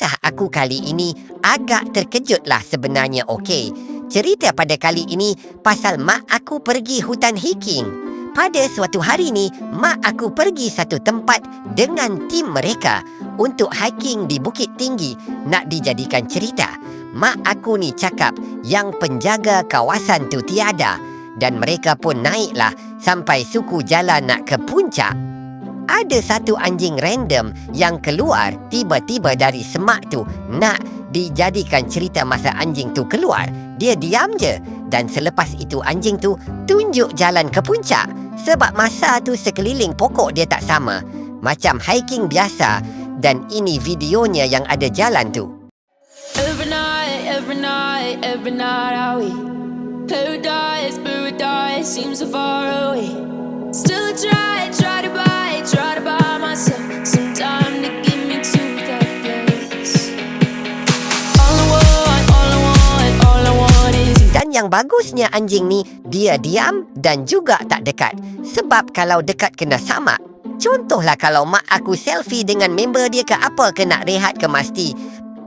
Kisah aku kali ini agak terkejutlah sebenarnya, okey. Cerita pada kali ini pasal mak aku pergi hutan hiking. Pada suatu hari ni, mak aku pergi satu tempat dengan tim mereka untuk hiking di Bukit Tinggi nak dijadikan cerita. Mak aku ni cakap yang penjaga kawasan tu tiada dan mereka pun naiklah sampai suku jalan nak ke puncak. Ada satu anjing random yang keluar tiba-tiba dari semak tu nak dijadikan cerita masa anjing tu keluar. Dia diam je dan selepas itu anjing tu tunjuk jalan ke puncak. Sebab masa tu sekeliling pokok dia tak sama. Macam hiking biasa dan ini videonya yang ada jalan tu. Every night are we paradise, seems so far away. Still try to buy myself some time to get me to that place. All I want is you. Dan yang bagusnya anjing ni, dia diam dan juga tak dekat. Sebab kalau dekat kena samak. Contohlah kalau mak aku selfie dengan member dia ke apa ke nak rehat ke masti.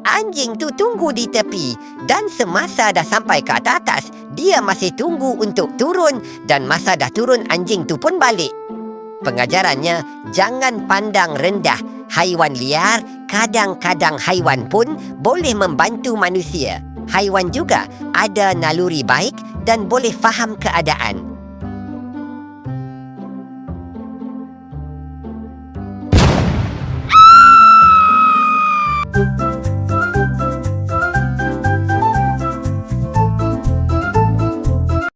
Anjing tu tunggu di tepi dan semasa dah sampai ke atas, dia masih tunggu untuk turun dan masa dah turun anjing tu pun balik. Pengajarannya, jangan pandang rendah haiwan liar. Kadang-kadang haiwan pun boleh membantu manusia. Haiwan juga ada naluri baik dan boleh faham keadaan.